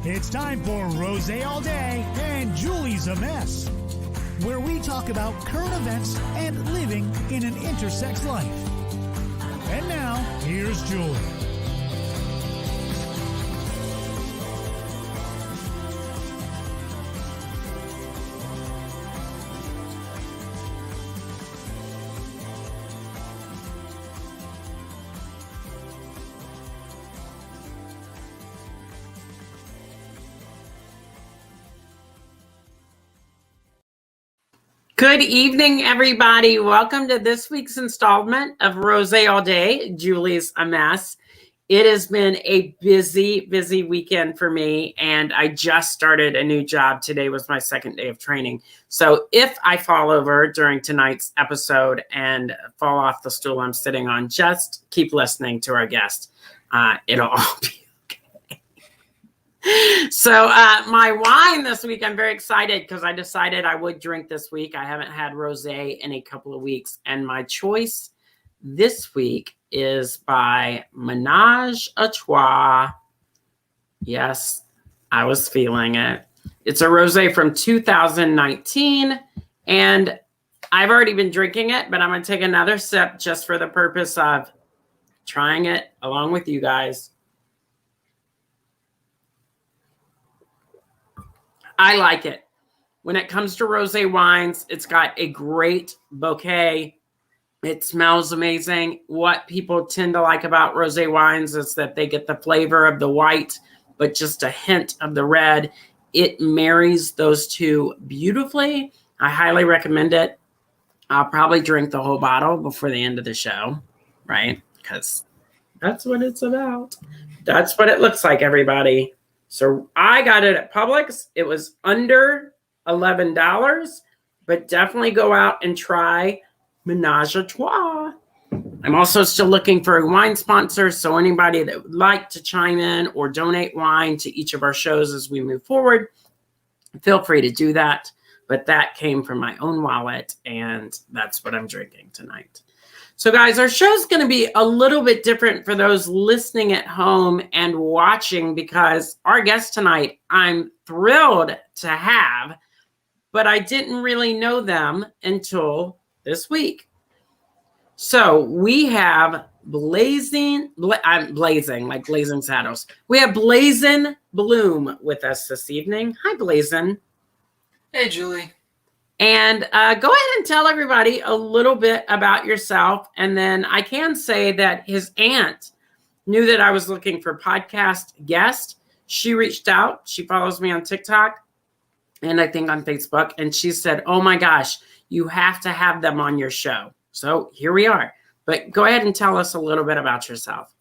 It's time for Rosé All Day and Juleigh's a Mess, where we talk about current events and living in an intersex life. And now, here's Juleigh. Good evening, everybody. Welcome to this week's installment of Rosé All Day, Juleigh's a Mess. It has been a busy weekend for me, and I just started a new job. Today was my second day of training. So if I fall over during tonight's episode and fall off the stool I'm sitting on, just keep listening to our guest. It'll all be So my wine this week, I'm very excited because I decided I would drink this week. I haven't had rosé in a couple of weeks. And my choice this week is by Ménage à Trois. Yes, I was feeling it. It's a rosé from 2019. And I've already been drinking it, but I'm going to take another sip just for the purpose of trying it along with you guys. I like it. When it comes to rosé wines, it's got a great bouquet. It smells amazing. What people tend to like about rosé wines is that they get the flavor of the white, but just a hint of the red. It marries those two beautifully. I highly recommend it. I'll probably drink the whole bottle before the end of the show, right? Because that's what it's about. That's what it looks like, everybody. So I got it at Publix. It was under $11, but definitely go out and try Ménage à Trois. I'm also still looking for a wine sponsor, so anybody that would like to chime in or donate wine to each of our shows as we move forward, feel free to do that. But that came from my own wallet, and that's what I'm drinking tonight. So guys, our show's going to be a little bit different for those listening at home and watching because our guest tonight, I'm thrilled to have, but I didn't really know them until this week. So we have blazing like Blazing Saddles. We have Blazen Bloom with us this evening. Hi, Blazen. Hey, Julie. And go ahead and tell everybody a little bit about yourself. And then I can say that his aunt knew that I was looking for podcast guest. She reached out. She follows me on TikTok and I think on Facebook. And she said, oh my gosh, you have to have them on your show. So here we are. But go ahead and tell us a little bit about yourself.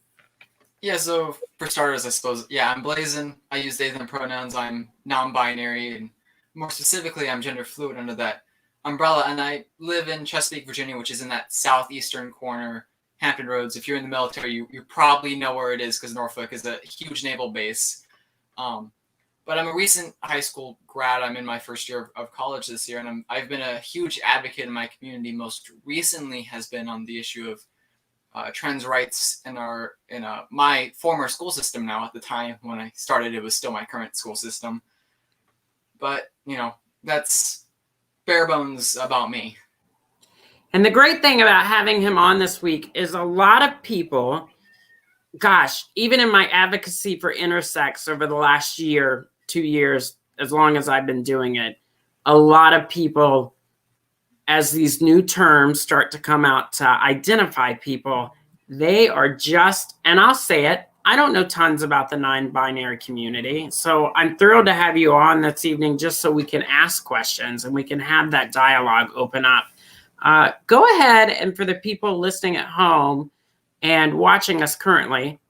Yeah, so for starters, I suppose, I'm Blazen. I use they, them pronouns. I'm non-binary, and more specifically, I'm gender fluid under that umbrella. And I live in Chesapeake, Virginia, which is in that southeastern corner, Hampton Roads. If you're in the military, you probably know where it is because Norfolk is a huge naval base. But I'm a recent high school grad. I'm in my first year of college this year, and I've been a huge advocate in my community. Most recently has been on the issue of trans rights in my former school system. Now, at the time when I started, it was still my current school system. But, that's bare bones about me. And the great thing about having him on this week is a lot of people, gosh, even in my advocacy for intersex over the last year, 2 years, as long as I've been doing it, a lot of people, as these new terms start to come out to identify people, they are just, and I'll say it, I don't know tons about the non-binary community. So I'm thrilled to have you on this evening just so we can ask questions and we can have that dialogue open up. Go ahead, and for the people listening at home and watching us currently,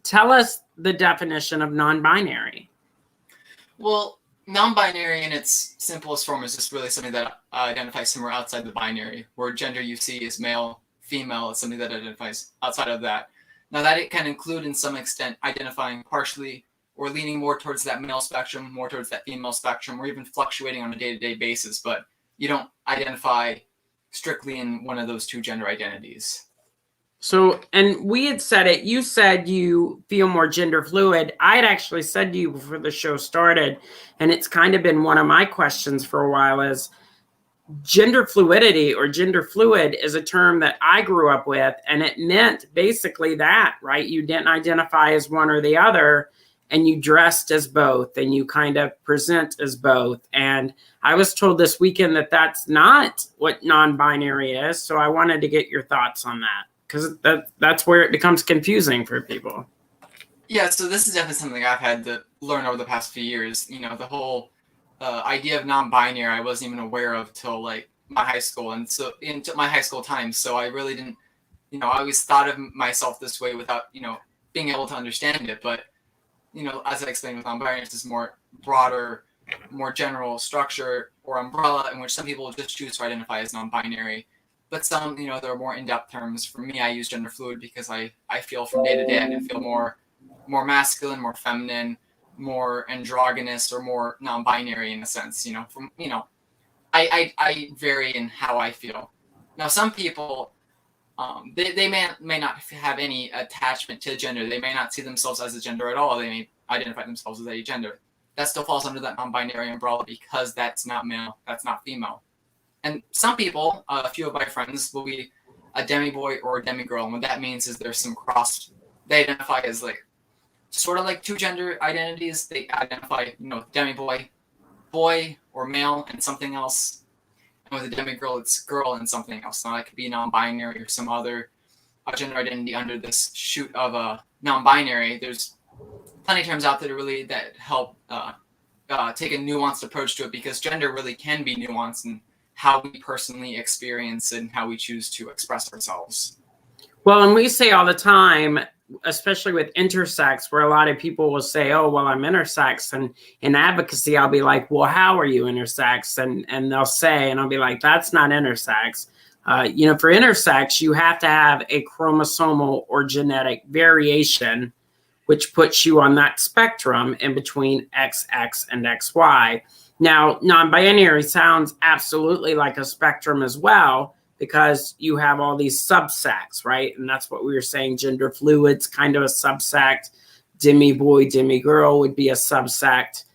tell us the definition of non-binary. Well, non-binary in its simplest form is just really something that identifies somewhere outside the binary, where gender you see is male, female, is something that identifies outside of that. Now that it can include in some extent identifying partially or leaning more towards that male spectrum, more towards that female spectrum, or even fluctuating on a day-to-day basis, but you don't identify strictly in one of those two gender identities. So, and we had said it, you said you feel more gender fluid. I had actually said to you before the show started, and it's kind of been one of my questions for a while, is gender fluidity or gender fluid is a term that I grew up with, and it meant basically that, right? You didn't identify as one or the other, and you dressed as both, and you kind of present as both. And I was told this weekend that that's not what non-binary is. So I wanted to get your thoughts on that, because that's where it becomes confusing for people. Yeah, so this is definitely something I've had to learn over the past few years. You know, the whole idea of non-binary I wasn't even aware of till like my high school, and so into my high school times. So I really didn't, you know, I always thought of myself this way without, you know, being able to understand it. But, you know, as I explained with non-binary, it's this more broader, more general structure or umbrella in which some people just choose to identify as non-binary. But some, you know, there are more in-depth terms. For me, I use gender fluid because I feel from day to day I can feel more masculine, more feminine, more androgynous, or more non-binary in a sense. You know, from, you know, I vary in how I feel. Now, some people, they may not have any attachment to gender. They may not see themselves as a gender at all. They may identify themselves as a gender. That still falls under that non-binary umbrella because that's not male, that's not female. And some people, a few of my friends, will be a demi-boy or a demi-girl. And what that means is there's some cross. They identify as like sort of like two gender identities. They identify, you know, demi-boy, boy or male and something else. And with a demi-girl, it's girl and something else. Now that could be non-binary or some other gender identity under this shoot of a non-binary. There's plenty of terms out there that help take a nuanced approach to it, because gender really can be nuanced in how we personally experience it and how we choose to express ourselves. Well, and we say all the time, especially with intersex, where a lot of people will say, oh, well, I'm intersex. And in advocacy, I'll be like, well, how are you intersex? And they'll say, and I'll be like, that's not intersex. You know, for intersex, you have to have a chromosomal or genetic variation, which puts you on that spectrum in between XX and XY. Now, non-binary sounds absolutely like a spectrum as well, because you have all these subsects, right? And that's what we were saying. Gender fluid's kind of a subsect. Demi-boy, demi-girl would be a subsect.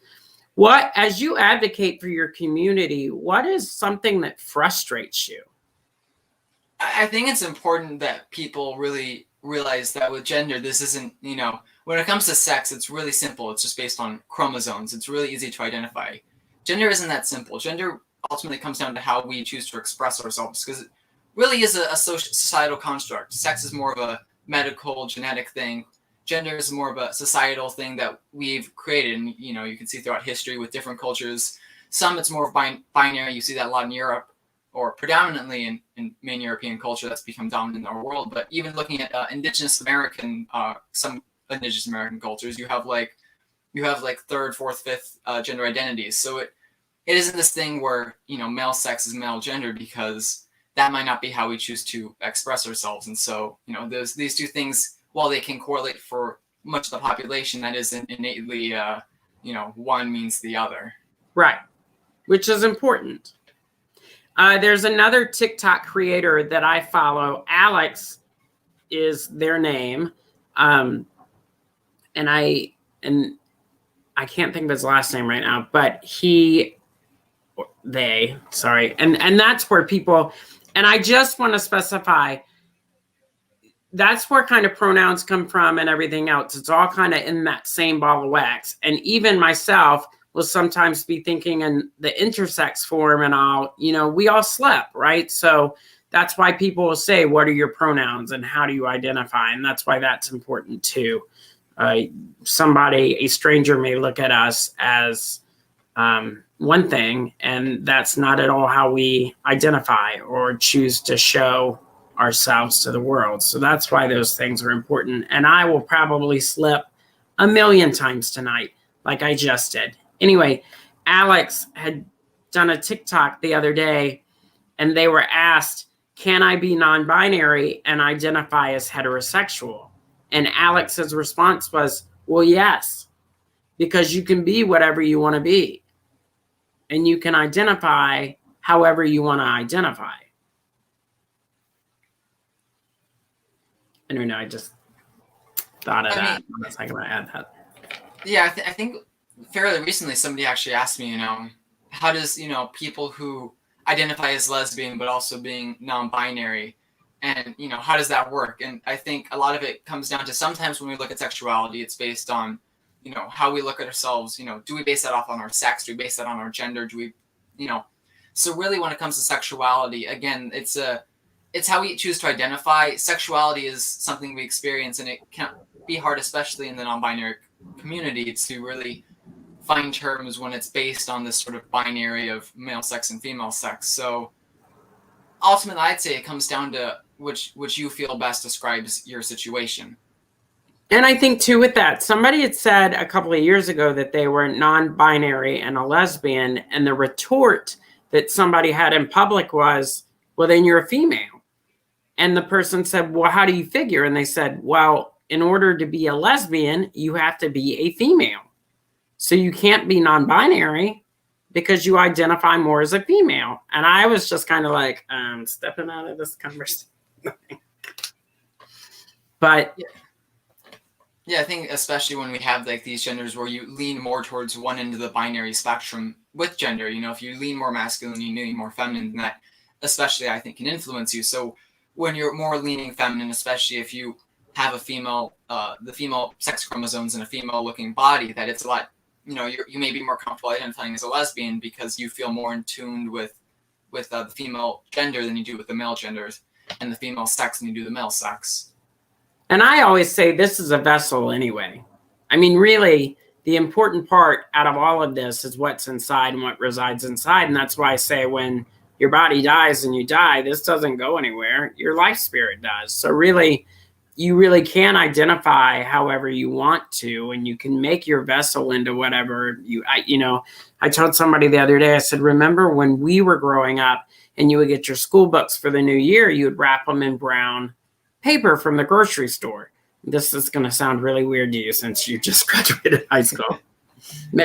What, as you advocate for your community, what is something that frustrates you? I think it's important that people really realize that with gender, this isn't, you know, when it comes to sex, it's really simple. It's just based on chromosomes. It's really easy to identify. Gender isn't that simple. Gender ultimately comes down to how we choose to express ourselves, because it really is a societal construct. Sex is more of a medical, genetic thing. Gender is more of a societal thing that we've created. And, you know, you can see throughout history with different cultures. Some it's more binary. You see that a lot in Europe, or predominantly in main European culture that's become dominant in our world. But even looking at some indigenous American cultures, you have like third, fourth, fifth gender identities. So it isn't this thing where, you know, male sex is male gender, because that might not be how we choose to express ourselves. And so, you know, these two things, while they can correlate for much of the population, that isn't innately, you know, one means the other. Right, which is important. There's another TikTok creator that I follow. Alex is their name. And I can't think of his last name right now, but and that's where people, and I just want to specify, that's where kind of pronouns come from and everything else. It's all kind of in that same ball of wax. And even myself will sometimes be thinking in the intersex form, and we all slept, right? So that's why people will say, what are your pronouns and how do you identify? And that's why that's important too. A stranger may look at us as one thing, and that's not at all how we identify or choose to show ourselves to the world. So that's why those things are important. And I will probably slip 1,000,000 times tonight, like I just did. Anyway, Alex had done a TikTok the other day, and they were asked, can I be non-binary and identify as heterosexual? And Alex's response was, well, yes, because you can be whatever you want to be, and you can identify however you want to identify. don't know. I just thought of that. I was like, I'm going to add that. Yeah, I think fairly recently somebody actually asked me, how does, people who identify as lesbian but also being non-binary, and, how does that work? And I think a lot of it comes down to sometimes when we look at sexuality, it's based on, how we look at ourselves. Do we base that off on our sex? Do we base that on our gender? Do we, so really when it comes to sexuality, again, it's how we choose to identify. Sexuality is something we experience, and it can be hard, especially in the non-binary community, to really find terms when it's based on this sort of binary of male sex and female sex. So ultimately, I'd say it comes down to which you feel best describes your situation. And I think too with that, somebody had said a couple of years ago that they were non-binary and a lesbian, and the retort that somebody had in public was, well, then you're a female. And the person said, well, how do you figure? And they said, well, in order to be a lesbian, you have to be a female. So you can't be non-binary because you identify more as a female. And I was just kind of like, stepping out of this conversation. But yeah, I think especially when we have like these genders where you lean more towards one end of the binary spectrum with gender, if you lean more masculine, you lean more feminine, that especially I think can influence you. So when you're more leaning feminine, especially if you have a female, the female sex chromosomes in a female looking body, that it's a lot, you may be more comfortable identifying as a lesbian because you feel more in tune with the female gender than you do with the male genders, and the female sex than you do the male sex. And I always say this is a vessel anyway. I mean, really, the important part out of all of this is what's inside and what resides inside. And that's why I say when your body dies and you die, this doesn't go anywhere. Your life spirit does. So really, you really can identify however you want to, and you can make your vessel into whatever I told somebody the other day, I said, remember when we were growing up and you would get your school books for the new year, you would wrap them in brown paper from the grocery store. This is going to sound really weird to you since you just graduated high school.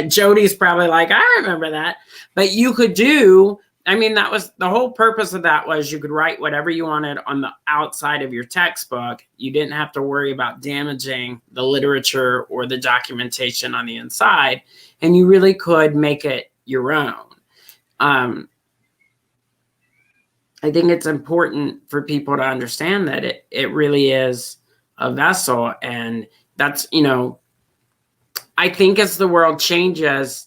Jody's probably like, I remember that. But you could do, that was the whole purpose of that, was you could write whatever you wanted on the outside of your textbook. You didn't have to worry about damaging the literature or the documentation on the inside. And you really could make it your own. I think it's important for people to understand that it really is a vessel. And that's, I think as the world changes,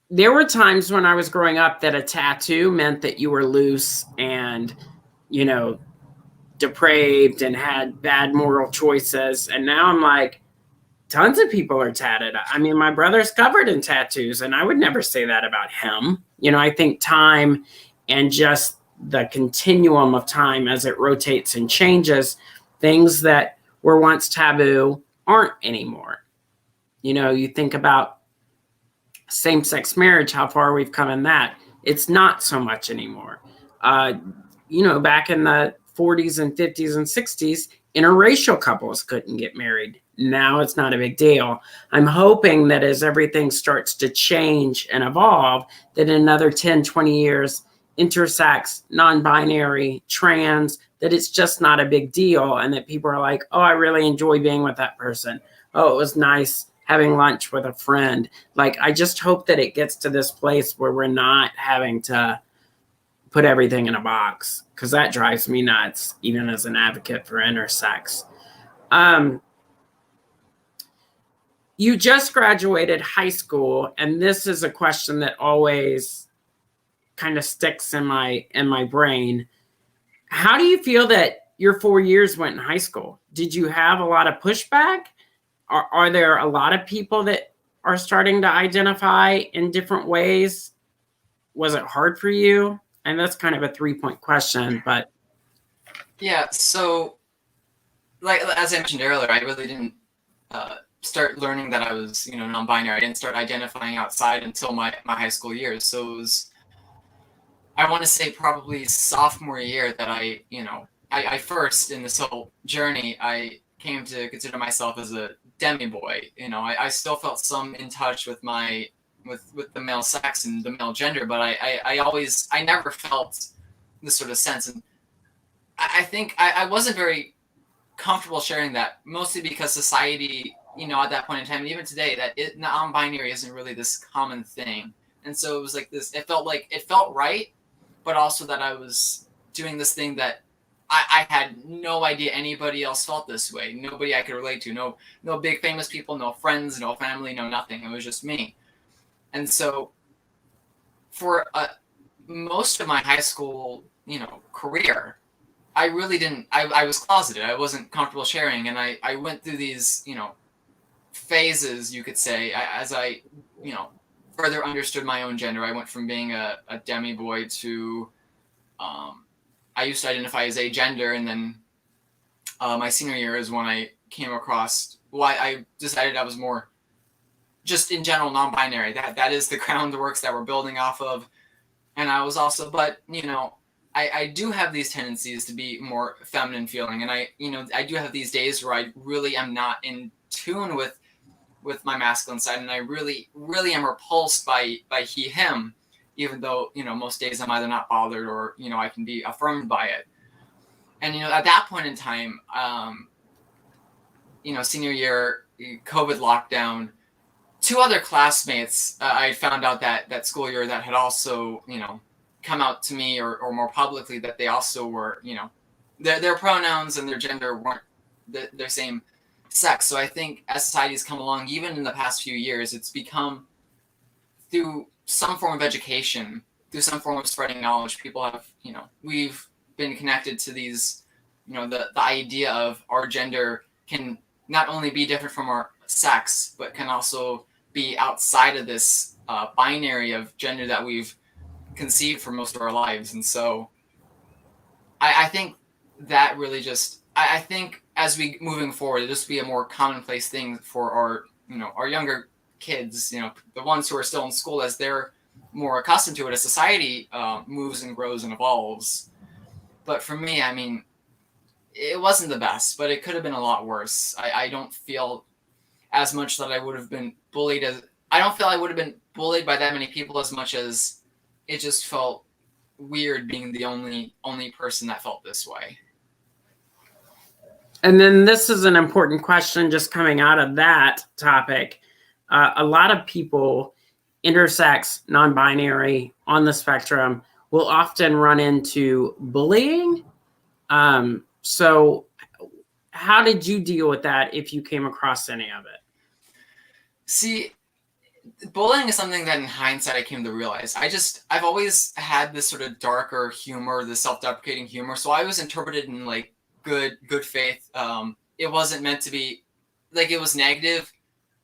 there were times when I was growing up that a tattoo meant that you were loose and, depraved and had bad moral choices. And now I'm like, tons of people are tatted. My brother's covered in tattoos, and I would never say that about him. I think time and just the continuum of time as it rotates and changes, things that were once taboo aren't anymore. You think about same-sex marriage, how far we've come in that. It's not so much anymore. Back in the 40s and 50s and 60s, interracial couples couldn't get married. Now it's not a big deal. I'm hoping that as everything starts to change and evolve, that in another 10, 20 years, intersex, non-binary, trans, that it's just not a big deal, and that people are like, oh, I really enjoy being with that person. Oh, it was nice having lunch with a friend. Like, I just hope that it gets to this place where we're not having to put everything in a box, because that drives me nuts, even as an advocate for intersex. You just graduated high school, and this is a question that always kind of sticks in my brain. How do you feel that your 4 years went in high school? Did you have a lot of pushback? Are there a lot of people that are starting to identify in different ways? Was it hard for you? And that's kind of a 3-point question, but. Yeah, so like as I mentioned earlier, I really didn't start learning that I was, non-binary. I didn't start identifying outside until my high school years. So it was, I want to say probably sophomore year that I first in this whole journey, I came to consider myself as a demi-boy. I still felt some in touch with with the male sex and the male gender, but I never felt this sort of sense. And I think I wasn't very comfortable sharing that, mostly because society, at that point in time, and even today, that non-binary isn't really this common thing. And so it was like this, it felt right, but also that I was doing this thing that I had no idea anybody else felt this way. Nobody I could relate to. No big famous people, no friends, no family, no nothing. It was just me. And so for most of my high school, career, I really didn't, I was closeted. I wasn't comfortable sharing. And I went through these, phases, you could say, as I, further understood my own gender. I went from being a demi boy to, I used to identify as agender. And then my senior year is when I came across, I decided I was more just in general non-binary. That is the groundworks that we're building off of. And I was also, but, I do have these tendencies to be more feminine feeling. And I do have these days where I really am not in tune with my masculine side. And I really, really am repulsed by he, him, even though, most days I'm either not bothered or, I can be affirmed by it. And, at that point in time, senior year, COVID lockdown, 2 other classmates, I found out that school year that had also, come out to me or more publicly that they also were, their pronouns and their gender weren't their same sex. So I think as society's come along, even in the past few years, it's become through some form of education, through some form of spreading knowledge, people have, we've been connected to these, the idea of our gender can not only be different from our sex, but can also be outside of this binary of gender that we've conceived for most of our lives. And so I think that really just, I think as we moving forward, it'll just be a more commonplace thing for our, our younger kids, the ones who are still in school, as they're more accustomed to it as society moves and grows and evolves. But for me, I mean, it wasn't the best, but it could have been a lot worse. I don't feel as much that I would have been bullied as, I don't feel I would have been bullied by that many people as much as it just felt weird being the only person that felt this way. And then this is an important question just coming out of that topic. A lot of people, intersex, non-binary, on the spectrum, will often run into bullying. So how did you deal with that if you came across any of it? See, bullying is something that in hindsight I came to realize. I've always had this sort of darker humor, the self-deprecating humor. So I was interpreted in like good faith. It wasn't meant to be like, it was negative,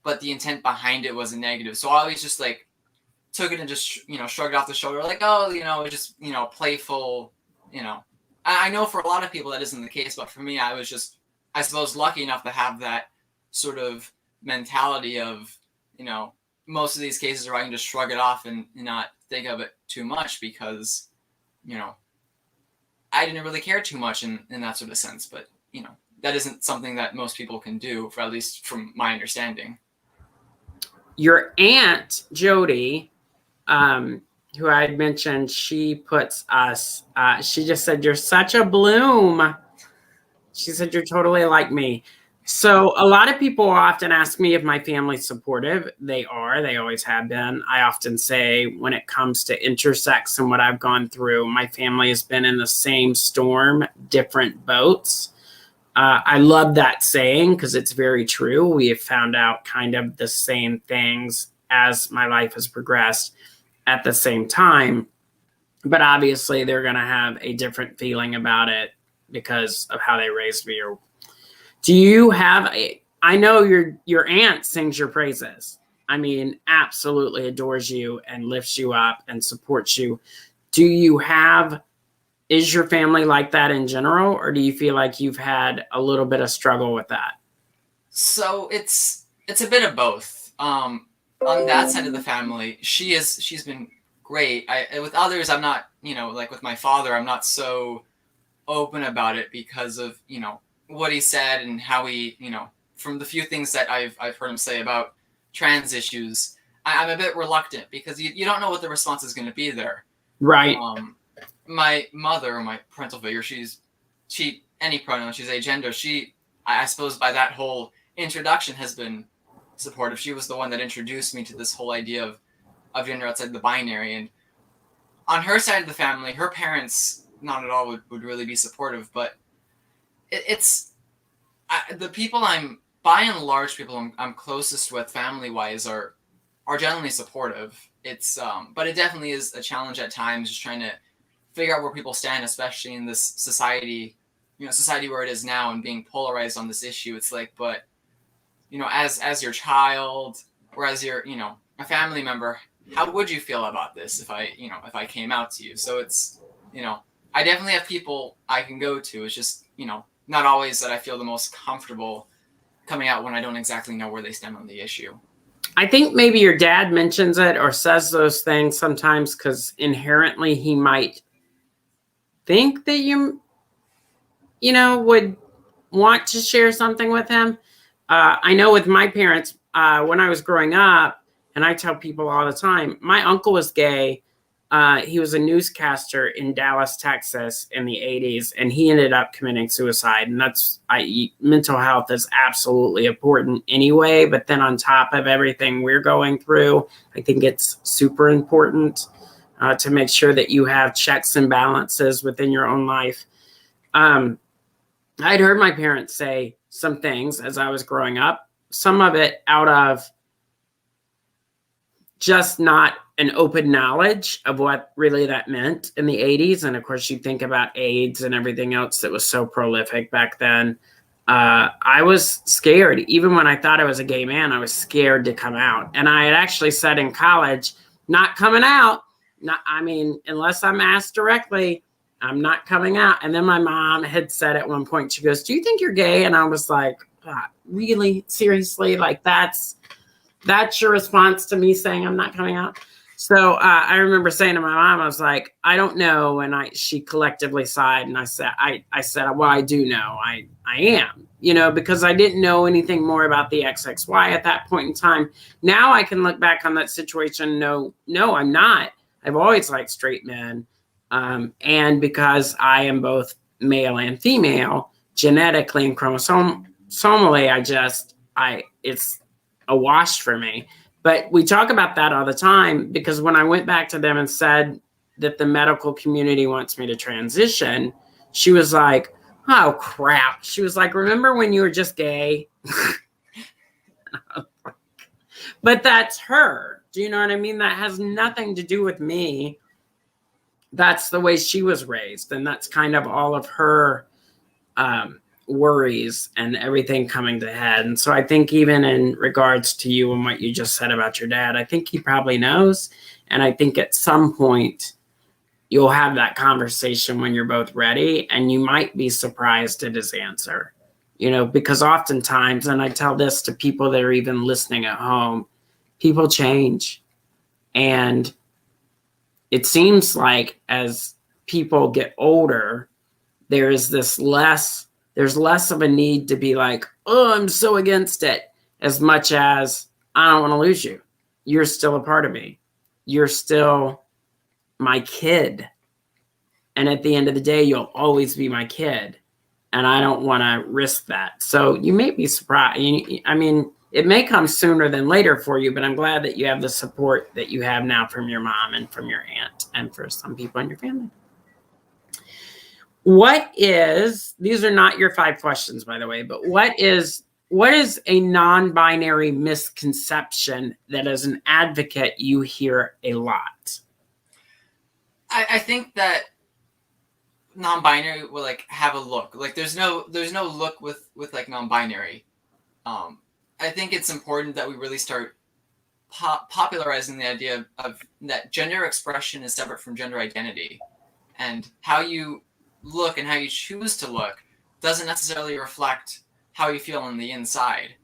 but the intent behind it wasn't negative. So I always just like took it and just, shrugged off the shoulder, like, oh, it's just, playful, I know for a lot of people that isn't the case, but for me, I was just, I suppose, lucky enough to have that sort of mentality of, most of these cases where I can just shrug it off and not think of it too much because, I didn't really care too much in that sort of sense. But, that isn't something that most people can do, for at least from my understanding. Your aunt, Jody, who I had mentioned, she puts us, she just said, "You're such a bloom." She said, "You're totally like me." So a lot of people often ask me if my family's supportive. They are. They always have been. I often say when it comes to intersex and what I've gone through, my family has been in the same storm, different boats. I love that saying because it's very true. We have found out kind of the same things as my life has progressed at the same time. But obviously, they're going to have a different feeling about it because of how they raised me. Or do you have I know your aunt sings your praises. I mean, absolutely adores you and lifts you up and supports you. Is your family like that in general, or do you feel like you've had a little bit of struggle with that? So it's a bit of both. On that side of the family, she's been great. With others, I'm not, like with my father, I'm not so open about it because of, what he said and how he, from the few things that I've heard him say about trans issues, I'm a bit reluctant because you don't know what the response is going to be there. Right. My mother, or my parental figure, she any pronoun, she's agender. She I suppose by that whole introduction has been supportive. She was the one that introduced me to this whole idea of gender outside the binary. And on her side of the family, her parents not at all would really be supportive, but the people by and large, people I'm closest with family wise are generally supportive. But it definitely is a challenge at times, just trying to figure out where people stand, especially in this society where it is now and being polarized on this issue. It's like, but as your child or as your a family member, how would you feel about this if I came out to you? So it's I definitely have people I can go to. It's just not always that I feel the most comfortable coming out when I don't exactly know where they stand on the issue. I think maybe your dad mentions it or says those things sometimes because inherently he might think that you would want to share something with him. I know with my parents, when I was growing up, and I tell people all the time, my uncle was gay. He was a newscaster in Dallas, Texas in the 80s, and he ended up committing suicide. And mental health is absolutely important anyway. But then on top of everything we're going through, I think it's super important to make sure that you have checks and balances within your own life. I'd heard my parents say some things as I was growing up, some of it out of just not an open knowledge of what really that meant in the 80s. And of course, you think about AIDS and everything else that was so prolific back then. I was scared. Even when I thought I was a gay man, I was scared to come out. And I had actually said in college, not coming out. Unless I'm asked directly, I'm not coming out. And then my mom had said at one point, she goes, "Do you think you're gay?" And I was like, really? Seriously? Like that's your response to me saying I'm not coming out? So I remember saying to my mom, I was like, "I don't know." And she collectively sighed. And I said, well, I do know. I am, because I didn't know anything more about the XXY at that point in time. Now I can look back on that situation. No, I'm not. I've always liked straight men. And because I am both male and female, genetically and chromosomally, it's a wash for me. But we talk about that all the time because when I went back to them and said that the medical community wants me to transition, she was like, "Oh, crap." She was like, "Remember when you were just gay?" But that's her. Do you know what I mean? That has nothing to do with me. That's the way she was raised. And that's kind of all of her worries and everything coming to head. And so I think even in regards to you and what you just said about your dad, I think he probably knows. And I think at some point you'll have that conversation when you're both ready, and you might be surprised at his answer, because oftentimes, and I tell this to people that are even listening at home, people change. And it seems like as people get older, there's less of a need to be like, "Oh, I'm so against it," as much as I don't want to lose you. You're still a part of me. You're still my kid. And at the end of the day, you'll always be my kid. And I don't want to risk that. So you may be surprised. It may come sooner than later for you, but I'm glad that you have the support that you have now from your mom and from your aunt and for some people in your family. These are not your 5 questions, by the way, but what is a non-binary misconception that as an advocate you hear a lot? I think that non-binary will have a look. There's no look with non-binary. I think it's important that we really start popularizing the idea of that gender expression is separate from gender identity, and how you look and how you choose to look doesn't necessarily reflect how you feel on the inside.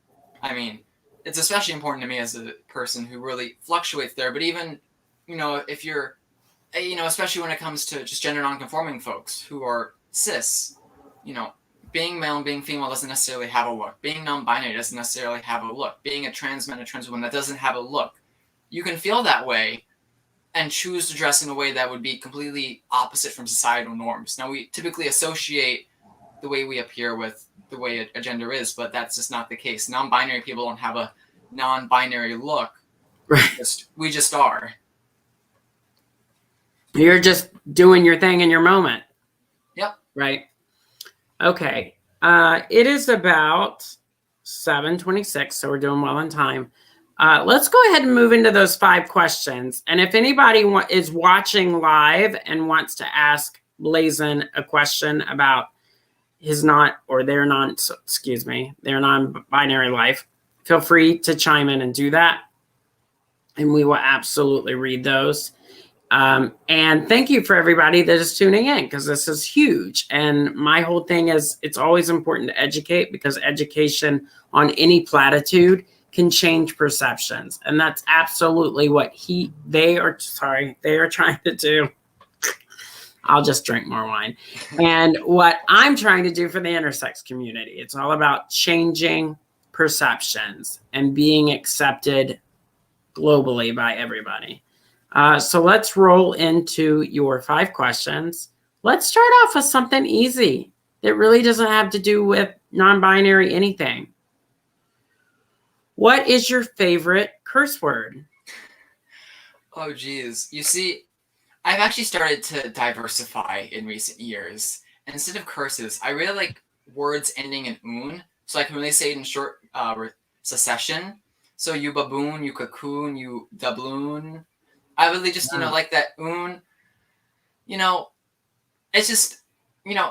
It's especially important to me as a person who really fluctuates there. But even, if you're, especially when it comes to just gender nonconforming folks who are cis, being male and being female doesn't necessarily have a look. Being non-binary doesn't necessarily have a look. Being a trans man or trans woman, that doesn't have a look. You can feel that way and choose to dress in a way that would be completely opposite from societal norms. Now, we typically associate the way we appear with the way a gender is, but that's just not the case. Non-binary people don't have a non-binary look. Right. We just are. You're just doing your thing in your moment. Yep. Right. Okay. It is about 7:26, so we're doing well on time. Let's go ahead and move into those 5 questions. And if anybody is watching live and wants to ask Blazen a question about their non-binary life, feel free to chime in and do that. And we will absolutely read those. And thank you for everybody that is tuning in, because this is huge. And my whole thing is, it's always important to educate, because education on any platitude can change perceptions. And that's absolutely what they are trying to do. I'll just drink more wine. And what I'm trying to do for the intersex community, it's all about changing perceptions and being accepted globally by everybody. So let's roll into your 5 questions. Let's start off with something easy that really doesn't have to do with non-binary anything. What is your favorite curse word? Oh, geez. You see, I've actually started to diversify in recent years. And instead of curses, I really like words ending in "un," so I can really say it in short succession. So you baboon, you cocoon, you doubloon. I really just, like that "un." It's just,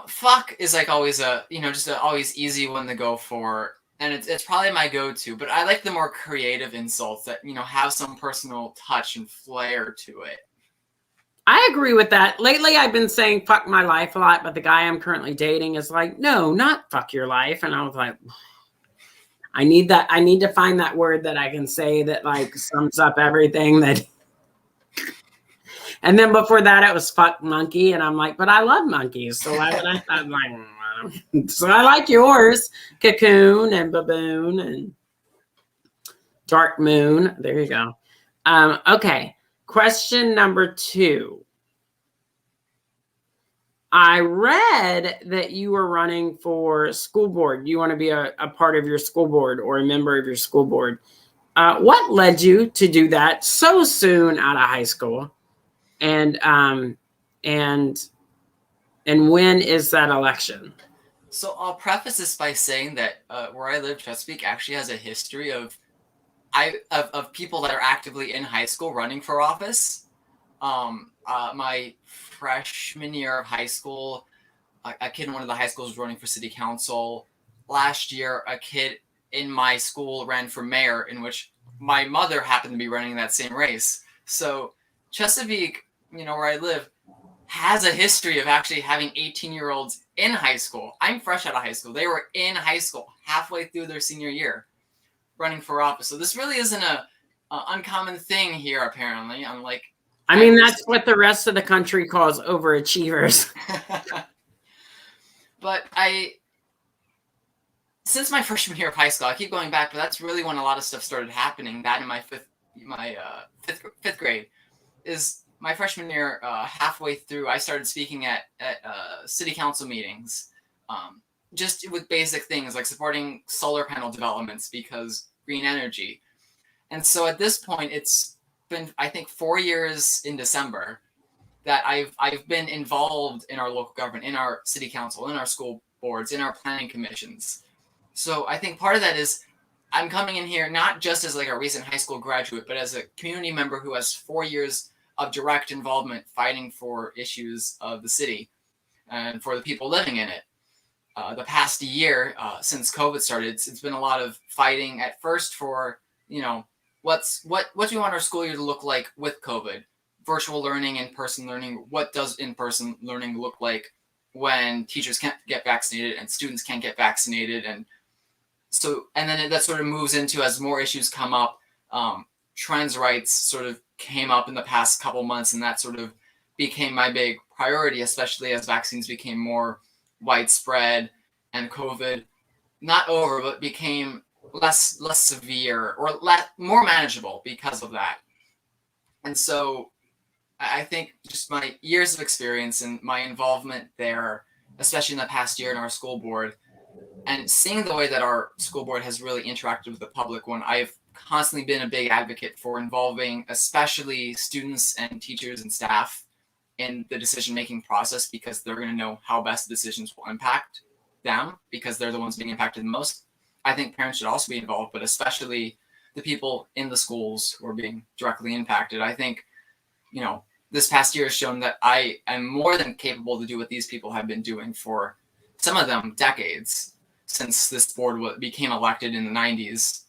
fuck is like always just an always easy one to go for. And it's probably my go-to, but I like the more creative insults that, have some personal touch and flair to it. I agree with that. Lately, I've been saying fuck my life a lot, but the guy I'm currently dating is like, no, not fuck your life. And I was like, I need to find that word that I can say that like sums up everything that. And then before that, it was fuck monkey. And I'm like, but I love monkeys. So why would I'm like, so I like yours, cocoon and baboon and dark moon. There you go. Okay. Question number 2. I read that you were running for school board. You want to be a part of your school board or a member of your school board. What led you to do that so soon out of high school? And when is that election? So I'll preface this by saying that where I live, Chesapeake actually has a history of people that are actively in high school running for office. My freshman year of high school, a kid in one of the high schools was running for city council. Last year, a kid in my school ran for mayor, in which my mother happened to be running that same race. So Chesapeake, where I live, has a history of actually having 18-year-olds in high school. I'm fresh out of high school. They were in high school, halfway through their senior year, running for office. So this really isn't a uncommon thing here, apparently. Unlike, that's what the rest of the country calls overachievers. But since my freshman year of high school, I keep going back, but that's really when a lot of stuff started happening. That in my fifth grade is my freshman year. Halfway through, I started speaking at city council meetings. Just with basic things like supporting solar panel developments because green energy. And so at this point, it's been, I think, 4 years in December that I've been involved in our local government, in our city council, in our school boards, in our planning commissions. So I think part of that is I'm coming in here not just as like a recent high school graduate, but as a community member who has 4 years of direct involvement fighting for issues of the city and for the people living in it. The past year, since COVID started, it's been a lot of fighting at first for, what do we want our school year to look like with COVID? Virtual learning, in-person learning. What does in-person learning look like when teachers can't get vaccinated and students can't get vaccinated? And then that sort of moves into, as more issues come up, trans rights sort of came up in the past couple months, and that sort of became my big priority, especially as vaccines became more widespread and COVID not over, but became less severe or more manageable because of that. And so I think just my years of experience and my involvement there especially in the past year in our school board, and seeing the way that our school board has really interacted with the public, when I've constantly been a big advocate for involving especially students and teachers and staff in the decision-making process, because they're going to know how best decisions will impact them, because they're the ones being impacted the most. I think parents should also be involved, but especially the people in the schools who are being directly impacted. I think, this past year has shown that I am more than capable to do what these people have been doing for, some of them, decades, since this board became elected in the 90s.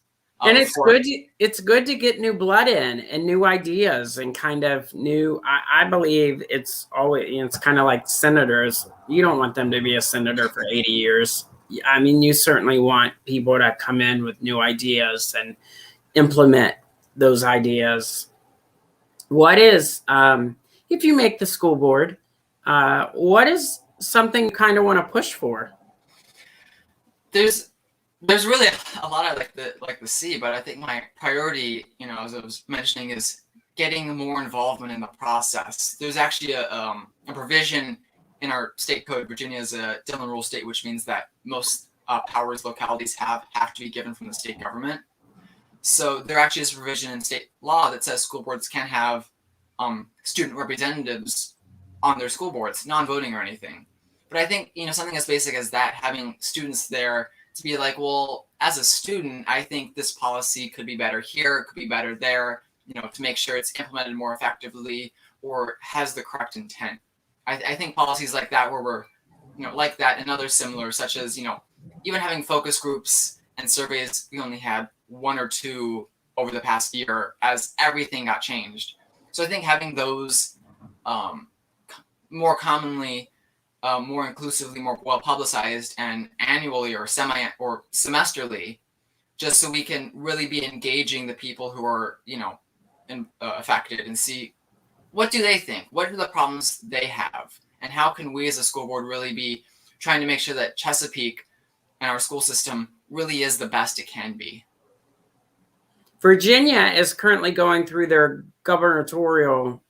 And it's good. It's good to get new blood in and new ideas and kind of new. I believe it's kind of like senators. You don't want them to be a senator for 80 years. I mean, you certainly want people to come in with new ideas and implement those ideas. What is, if you make the school board, what is something you kind of want to push for? There's really a lot I like to see, but I think my priority, as I was mentioning, is getting more involvement in the process. There's actually a provision in our state code. Virginia is a Dillon Rule state, which means that most powers localities have to be given from the state government. So there actually is a provision in state law that says school boards can have student representatives on their school boards, non-voting or anything. But I think, something as basic as that, having students there to be like, well, as a student, I think this policy could be better here, it could be better there, to make sure it's implemented more effectively or has the correct intent. I think policies like that, where we're, like that and others similar, such as, even having focus groups and surveys, we only had 1 or 2 over the past year as everything got changed. So I think having those more commonly, more inclusively, more well publicized, and annually or semesterly, just so we can really be engaging the people who are, affected, and see what do they think, what are the problems they have, and how can we as a school board really be trying to make sure that Chesapeake and our school system really is the best it can be. Virginia is currently going through their gubernatorial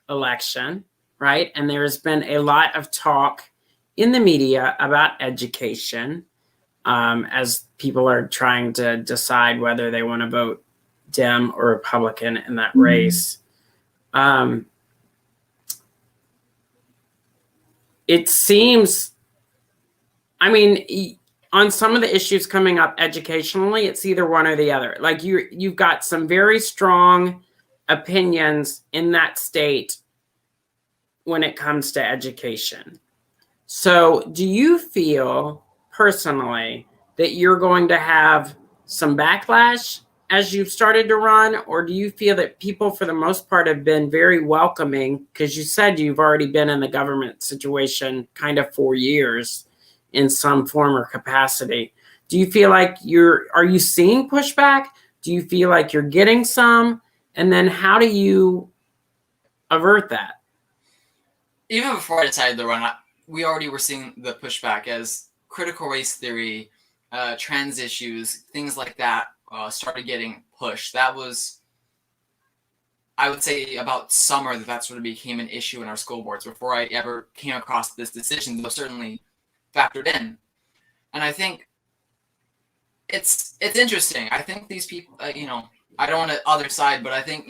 election, right? And there's been a lot of talk in the media about education, as people are trying to decide whether they want to vote Dem or Republican in that race. It seems, on some of the issues coming up educationally, it's either one or the other. Like you've got some very strong opinions in that state when it comes to education. So do you feel personally that you're going to have some backlash as you've started to run, or do you feel that people for the most part have been very welcoming? Because you said you've already been in the government situation kind of 4 years in some form or capacity. Do you feel like are you seeing pushback? Do you feel like you're getting some? And then how do you avert that? Even before I decided to run, we already were seeing the pushback as critical race theory, trans issues, things like that started getting pushed. That was, I would say, about summer that sort of became an issue in our school boards. Before I ever came across this decision, those certainly factored in. And I think it's interesting. I think these people, I don't want to other side, but I think,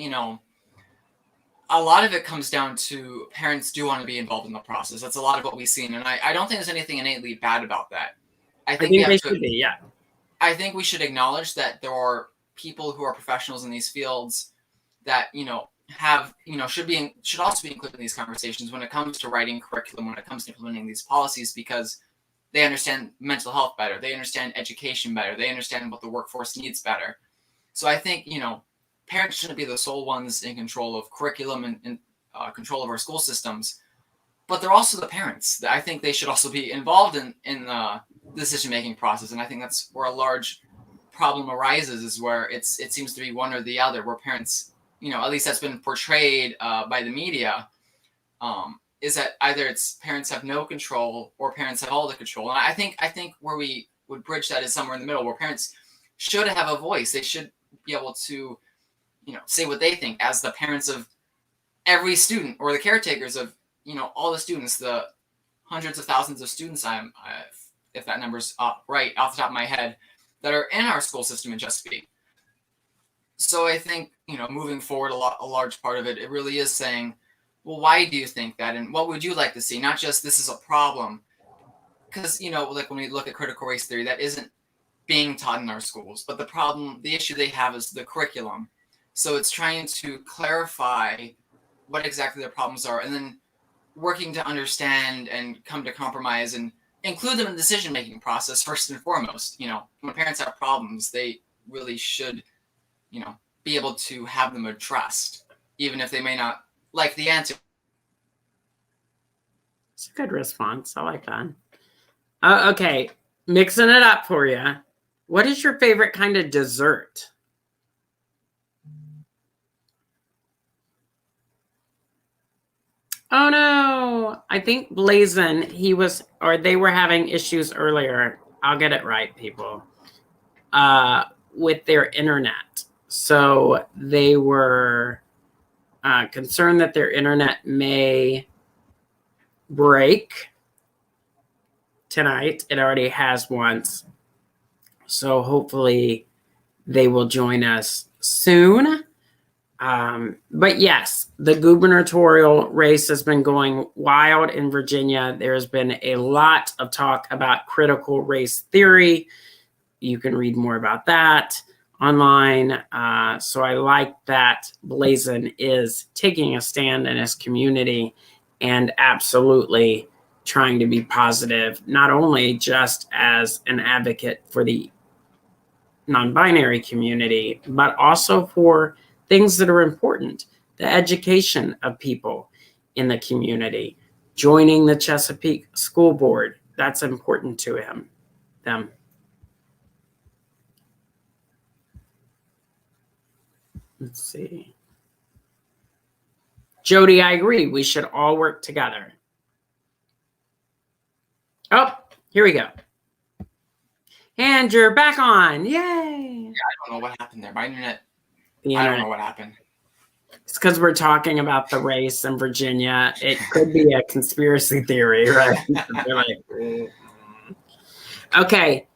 a lot of it comes down to parents do want to be involved in the process. That's a lot of what we've seen. And I don't think there's anything innately bad about that. I think they should be, yeah. I think we should acknowledge that there are people who are professionals in these fields that, should also be included in these conversations when it comes to writing curriculum, when it comes to implementing these policies, because they understand mental health better. They understand education better. They understand what the workforce needs better. So I think, parents shouldn't be the sole ones in control of curriculum and control of our school systems, but they're also the parents. I think they should also be involved in the decision-making process. And I think that's where a large problem arises, is where it seems to be one or the other, where parents, at least that's been portrayed by the media, is that either it's parents have no control or parents have all the control. And I think where we would bridge that is somewhere in the middle, where parents should have a voice. They should be able to, say what they think as the parents of every student, or the caretakers of, all the students, the hundreds of thousands of students, if that number's right off the top of my head, that are in our school system in Chesapeake. So I think, moving forward, a large part of it, it really is saying, well, why do you think that? And what would you like to see? Not just this is a problem. Because, like when we look at critical race theory, that isn't being taught in our schools. But the issue they have is the curriculum. So it's trying to clarify what exactly their problems are, and then working to understand and come to compromise and include them in the decision-making process first and foremost. When parents have problems, they really should, be able to have them addressed, even if they may not like the answer. It's a good response. I like that. Okay, mixing it up for you. What is your favorite kind of dessert? Oh no, I think Blazen, they were having issues earlier. I'll get it right, people. With their internet. So they were concerned that their internet may break tonight. It already has once. So hopefully they will join us soon. But yes, the gubernatorial race has been going wild in Virginia. There's been a lot of talk about critical race theory. You can read more about that online. So I like that Blazen is taking a stand in his community and absolutely trying to be positive, not only just as an advocate for the non-binary community, but also for things that are important, the education of people in the community, joining the Chesapeake School Board. That's important to them. Let's see. Jody, I agree. We should all work together. Oh, here we go. And you're back on. Yay. Yeah, I don't know what happened there. My internet. I don't know what happened. It's because we're talking about the race in Virginia. It could be a conspiracy theory, right? Okay.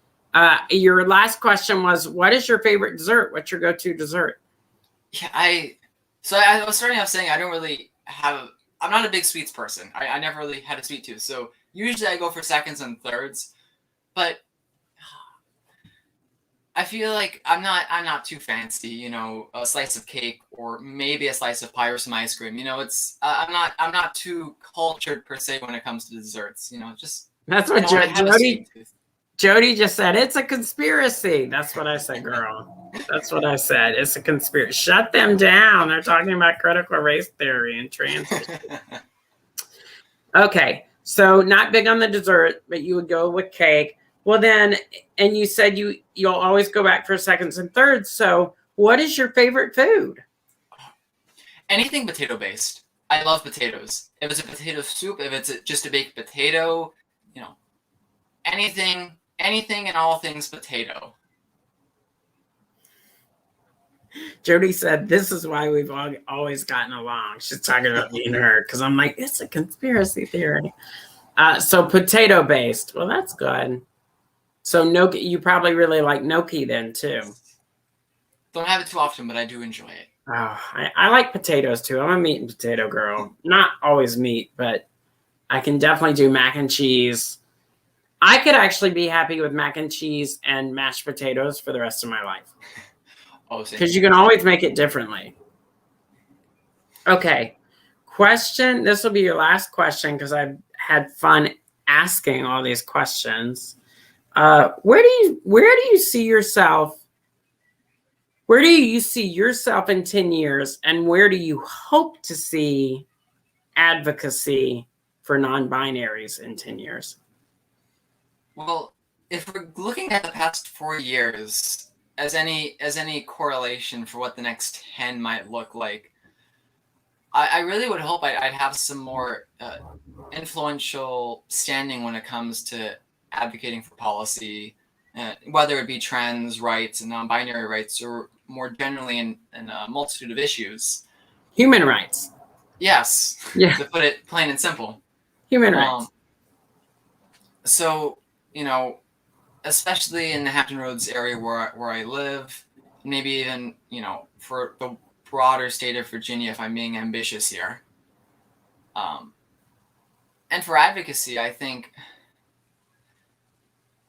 Your last question was, what is your favorite dessert? What's your go-to dessert? Yeah, I was starting off saying I'm not a big sweets person. I never really had a sweet tooth. So usually I go for seconds and thirds, but I feel like I'm not too fancy, a slice of cake or maybe a slice of pie or some ice cream. I'm not too cultured per se when it comes to desserts. Just that's what Jody just said. It's a conspiracy. That's what I said, girl. That's what I said. It's a conspiracy. Shut them down. They're talking about critical race theory and trans. Okay, so not big on the dessert, but you would go with cake. Well then, and you said you'll always go back for seconds and thirds. So what is your favorite food? Anything potato based. I love potatoes. If it's a potato soup, if it's just a baked potato, anything and all things potato. Jody said, this is why we've always gotten along. She's talking about me and her because I'm like, it's a conspiracy theory. So potato based. Well, that's good. So gnocchi, you probably really like gnocchi then too. Don't have it too often, but I do enjoy it. Oh, I like potatoes too. I'm a meat and potato girl. Not always meat, but I can definitely do mac and cheese. I could actually be happy with mac and cheese and mashed potatoes for the rest of my life. Because you can always make it differently. Okay. Question. This will be your last question because I've had fun asking all these questions. Where do you see yourself? Where do you see yourself in 10 years? And where do you hope to see advocacy for non-binaries in 10 years? Well, if we're looking at the past 4 years as any correlation for what the next 10 might look like, I really would hope I'd have some more influential standing when it comes to advocating for policy, whether it be trans rights and non-binary rights, or more generally in a multitude of issues. Human rights. Yes. Yeah. To put it plain and simple. Human rights. So, especially in the Hampton Roads area where I live, maybe even, for the broader state of Virginia, if I'm being ambitious here. And for advocacy, I think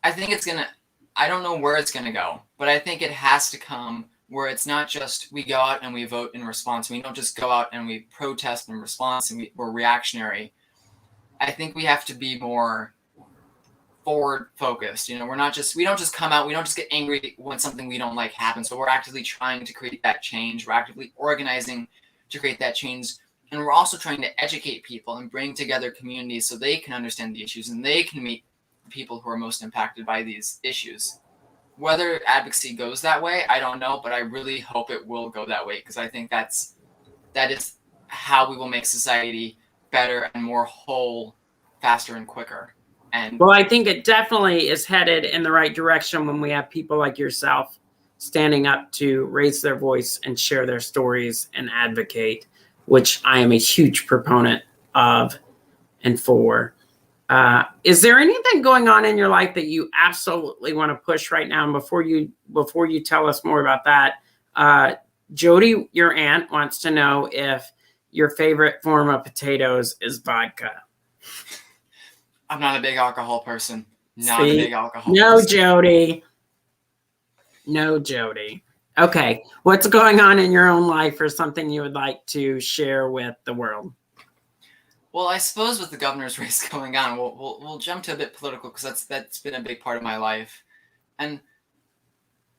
it's gonna, I don't know where it's gonna go, but I think it has to come where it's not just we go out and we vote in response. We don't just go out and we protest in response and we're reactionary. I think we have to be more forward focused. We don't just come out, we don't just get angry when something we don't like happens, but we're actively trying to create that change. We're actively organizing to create that change. And we're also trying to educate people and bring together communities so they can understand the issues and they can meet the people who are most impacted by these issues. Whether advocacy goes that way, I don't know, but I really hope it will go that way, because I think that is how we will make society better and more whole, faster and quicker. And well, I think it definitely is headed in the right direction when we have people like yourself standing up to raise their voice and share their stories and advocate, which I am a huge proponent of and for. Is there anything going on in your life that you absolutely want to push right now? And before you tell us more about that, Jody, your aunt, wants to know if your favorite form of potatoes is vodka. I'm not a big alcohol person. No, Jody. No, Jody. Okay. What's going on in your own life, or something you would like to share with the world? Well, I suppose with the governor's race going on, we'll jump to a bit political, because that's been a big part of my life. And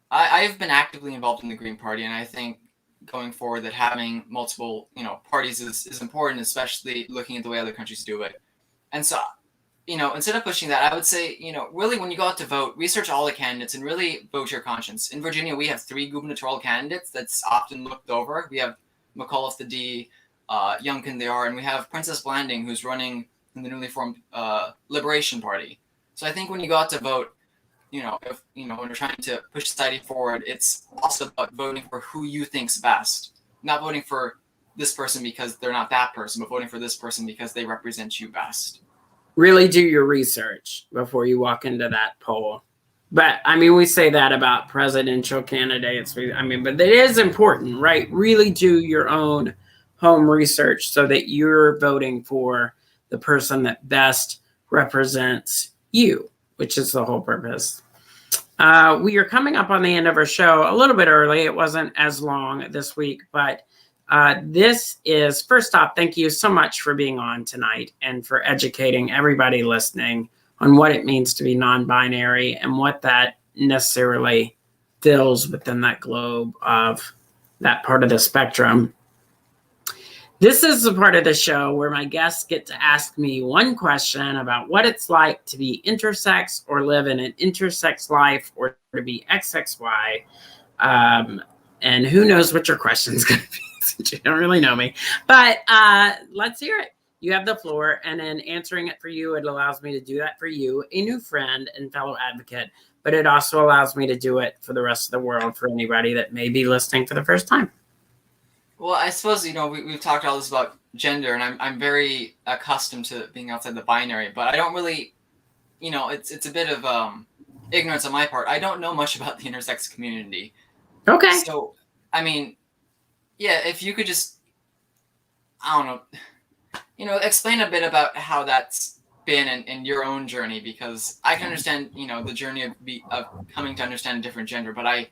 I've been actively involved in the Green Party, and I think going forward that having multiple, parties is important, especially looking at the way other countries do it. And so, instead of pushing that, I would say, really when you go out to vote, research all the candidates and really vote your conscience. In Virginia, we have 3 gubernatorial candidates that's often looked over. We have McAuliffe the D, Youngkin they are, and we have Princess Blanding, who's running in the newly formed Liberation Party. So I think when you go out to vote, if when you're trying to push society forward, it's also about voting for who you think's best, not voting for this person because they're not that person, but voting for this person because they represent you best. Really do your research before you walk into that poll. But we say that about presidential candidates. But it is important, right? Really do your own home research so that you're voting for the person that best represents you, which is the whole purpose. We are coming up on the end of our show a little bit early. It wasn't as long this week, but this is, first off, thank you so much for being on tonight and for educating everybody listening on what it means to be non-binary and what that necessarily fills within that globe of that part of the spectrum. This is the part of the show where my guests get to ask me one question about what it's like to be intersex or live in an intersex life, or to be XXY. And who knows what your question's going to be, since you don't really know me. But let's hear it. You have the floor. And in answering it for you, it allows me to do that for you, a new friend and fellow advocate. But it also allows me to do it for the rest of the world, for anybody that may be listening for the first time. Well, I suppose, we've talked all this about gender, and I'm very accustomed to being outside the binary, but I don't really, it's a bit of ignorance on my part. I don't know much about the intersex community. Okay. So, if you could just, I don't know, explain a bit about how that's been in your own journey, because I can understand, the journey of coming to understand a different gender, but I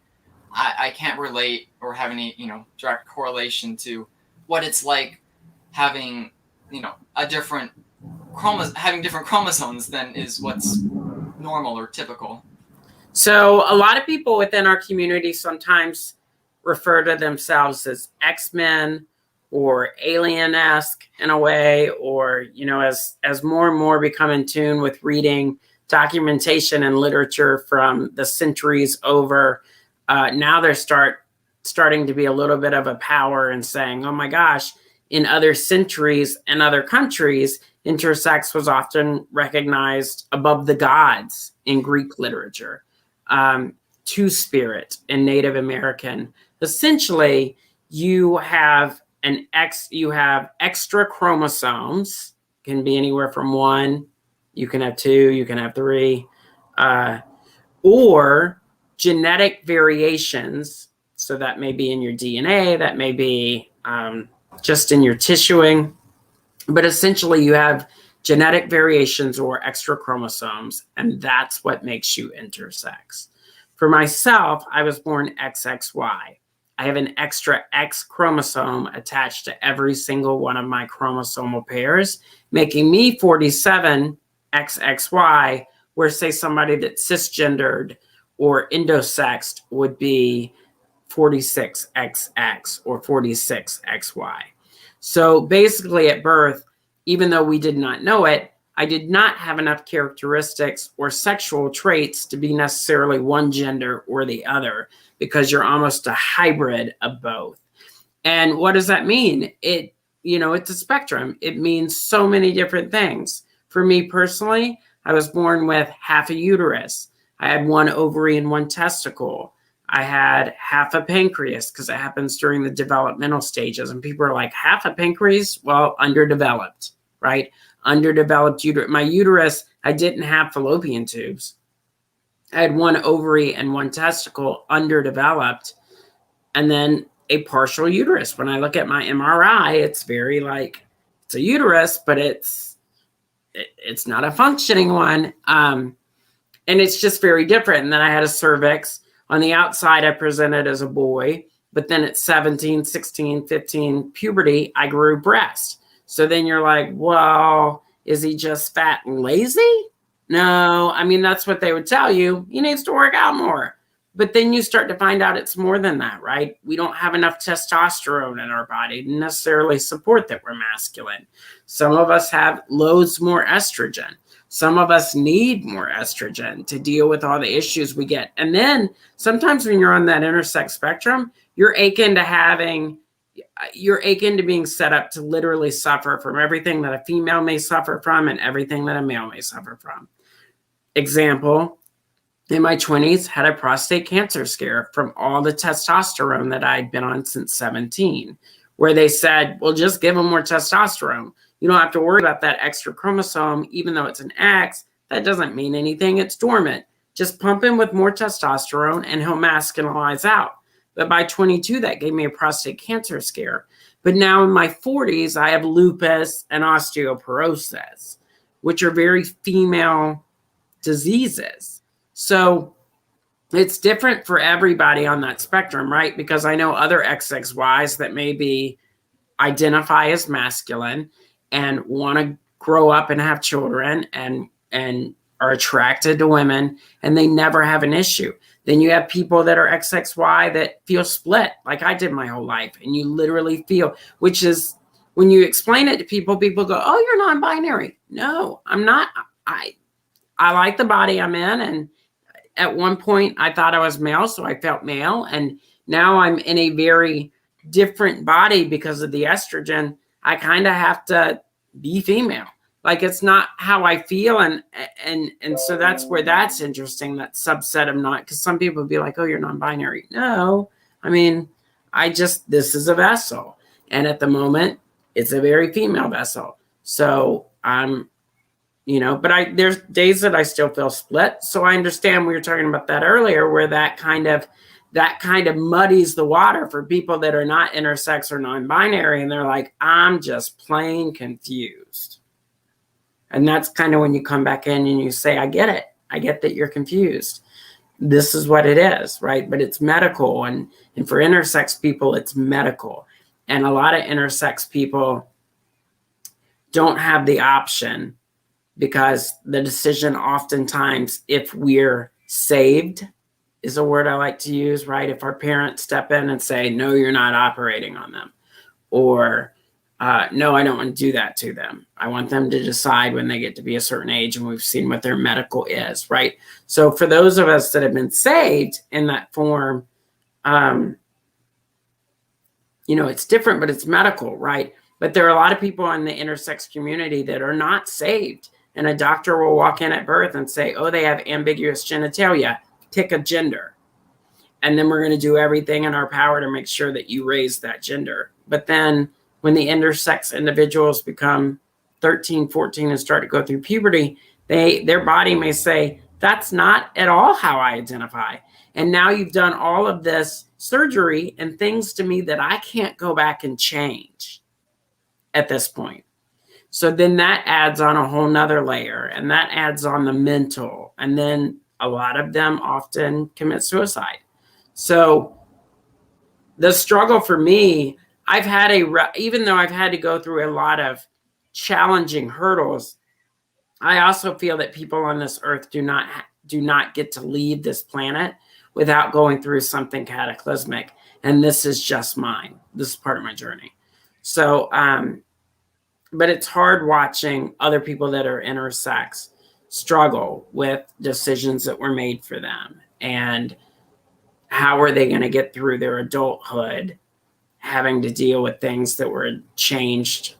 can't relate or have any, direct correlation to what it's like having, having different chromosomes than is what's normal or typical. So a lot of people within our community sometimes refer to themselves as X-Men or alien-esque in a way, or, as more and more become in tune with reading documentation and literature from the centuries over, now they're starting to be a little bit of a power and saying, oh my gosh, in other centuries and other countries, intersex was often recognized above the gods in Greek literature, two-spirit in Native American. Essentially, you have extra chromosomes, can be anywhere from 1 You can have 2, you can have 3, or genetic variations. So that may be in your DNA, that may be just in your tissuing, but essentially you have genetic variations or extra chromosomes, and that's what makes you intersex. For myself, I was born XXY. I have an extra X chromosome attached to every single one of my chromosomal pairs, making me 47 XXY, where say somebody that's cisgendered or endosexed would be 46XX or 46XY. So basically at birth, even though we did not know it, I did not have enough characteristics or sexual traits to be necessarily one gender or the other, because you're almost a hybrid of both. And what does that mean? It's a spectrum. It means so many different things. For me personally, I was born with half a uterus. I had 1 ovary and 1 testicle. I had half a pancreas, because it happens during the developmental stages. And people are like, half a pancreas? Well, underdeveloped, right? Underdeveloped uterus. My uterus, I didn't have fallopian tubes. I had 1 ovary and 1 testicle, underdeveloped, and then a partial uterus. When I look at my MRI, it's very like, it's a uterus, but it's not a functioning one. And it's just very different. And then I had a cervix. On the outside, I presented as a boy, but then at 17, 16, 15, puberty, I grew breasts. So then you're like, well, is he just fat and lazy? No, I mean, that's what they would tell you. He needs to work out more. But then you start to find out it's more than that, right? We don't have enough testosterone in our body to necessarily support that we're masculine. Some of us have loads more estrogen. Some of us need more estrogen to deal with all the issues we get. And then sometimes when you're on that intersex spectrum, you're akin to being set up to literally suffer from everything that a female may suffer from and everything that a male may suffer from. Example, in my 20s, had a prostate cancer scare from all the testosterone that I'd been on since 17, where they said, well, just give him more testosterone. You don't have to worry about that extra chromosome, even though it's an X. That doesn't mean anything. It's dormant. Just pump him with more testosterone and he'll masculinize out. But by 22, that gave me a prostate cancer scare. But now in my 40s, I have lupus and osteoporosis, which are very female diseases. So it's different for everybody on that spectrum, right? Because I know other XXYs that maybe identify as masculine and want to grow up and have children and are attracted to women, and they never have an issue. Then you have people that are XXY that feel split, like I did my whole life. And you literally feel, which is when you explain it to people, people go, oh, you're non-binary. No, I'm not. I like the body I'm in. And at one point I thought I was male, so I felt male. And now I'm in a very different body because of the estrogen. I kind of have to be female. Like, it's not how I feel. And so that's where that's interesting, that subset of not, because some people would be like, oh, you're non-binary. No, I mean, this is a vessel. And at the moment, it's a very female vessel. So I'm, but there's days that I still feel split. So I understand we were talking about that earlier, where that kind of muddies the water for people that are not intersex or non-binary. And they're like, I'm just plain confused. And that's kind of when you come back in and you say, I get it. I get that you're confused. This is what it is, right? But it's medical. And for intersex people, it's medical. And a lot of intersex people don't have the option, because the decision oftentimes, if we're saved, is a word I like to use, right? If our parents step in and say, no, you're not operating on them, or no, I don't want to do that to them. I want them to decide when they get to be a certain age, and we've seen what their medical is, right? So for those of us that have been saved in that form, it's different, but it's medical, right? But there are a lot of people in the intersex community that are not saved. And a doctor will walk in at birth and say, oh, they have ambiguous genitalia, pick a gender. And then we're going to do everything in our power to make sure that you raise that gender. But then when the intersex individuals become 13, 14 and start to go through puberty, Their body may say, that's not at all how I identify. And now you've done all of this surgery and things to me that I can't go back and change at this point. So then that adds on a whole nother layer, and that adds on the mental. And then a lot of them often commit suicide. So the struggle for me, even though I've had to go through a lot of challenging hurdles, I also feel that people on this earth do not get to leave this planet without going through something cataclysmic. And this is just mine. This is part of my journey. So, but it's hard watching other people that are intersex struggle with decisions that were made for them. And how are they going to get through their adulthood, having to deal with things that were changed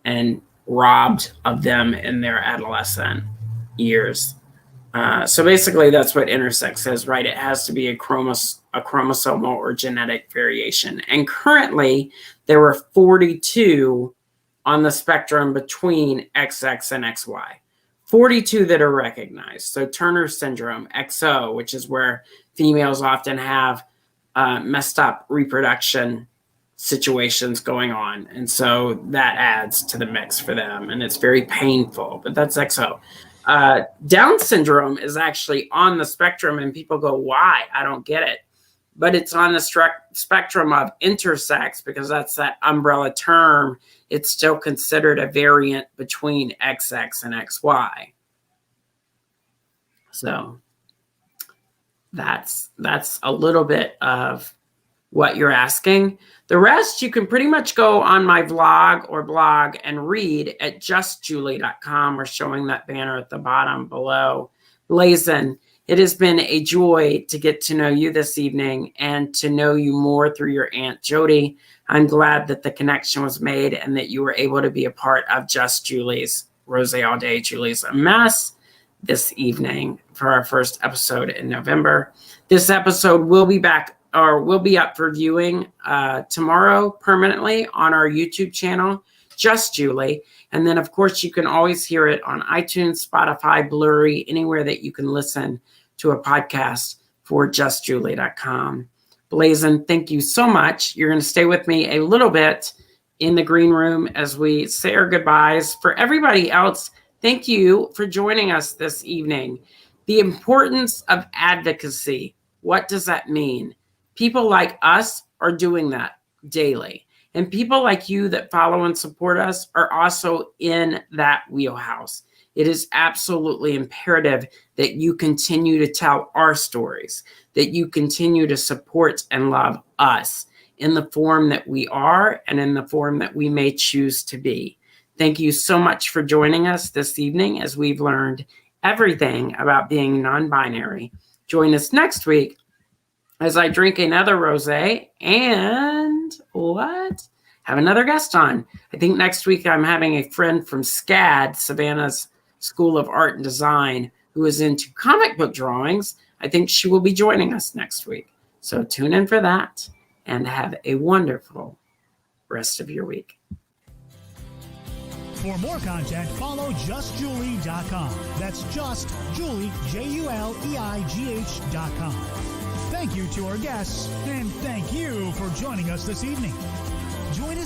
and robbed of them in their adolescent years. So basically that's what intersex is, right? It has to be a chromosomal or genetic variation. And currently there were 42 on the spectrum between XX and XY, 42 that are recognized. So Turner syndrome, XO, which is where females often have messed up reproduction situations going on. And so that adds to the mix for them. And it's very painful, but that's XO. Down syndrome is actually on the spectrum, and people go, why? I don't get it. But it's on the spectrum of intersex, because that's that umbrella term. It's still considered a variant between XX and XY. So that's a little bit of what you're asking. The rest, you can pretty much go on my vlog or blog and read at justjuleigh.com, or showing that banner at the bottom below. Blazen, it has been a joy to get to know you this evening and to know you more through your Aunt Jody. I'm glad that the connection was made and that you were able to be a part of Just Juleigh's Rose All Day, Juleigh's a Mess this evening for our first episode in November. This episode will be up for viewing tomorrow permanently on our YouTube channel, Just Juleigh. And then, of course, you can always hear it on iTunes, Spotify, Blurry, anywhere that you can listen to a podcast for justjuleigh.com. Blazen, thank you so much. You're going to stay with me a little bit in the green room as we say our goodbyes. For everybody else, thank you for joining us this evening. The importance of advocacy. What does that mean? People like us are doing that daily. And people like you that follow and support us are also in that wheelhouse. It is absolutely imperative that you continue to tell our stories, that you continue to support and love us in the form that we are and in the form that we may choose to be. Thank you so much for joining us this evening as we've learned everything about being non-binary. Join us next week as I drink another rosé and have another guest on. I think next week I'm having a friend from SCAD, Savannah's School of Art and Design, who is into comic book drawings. I think she will be joining us next week. So tune in for that and have a wonderful rest of your week. For more content, follow justjuleigh.com. That's just Juleigh, JULEIGH.com. Thank you to our guests, and thank you for joining us this evening.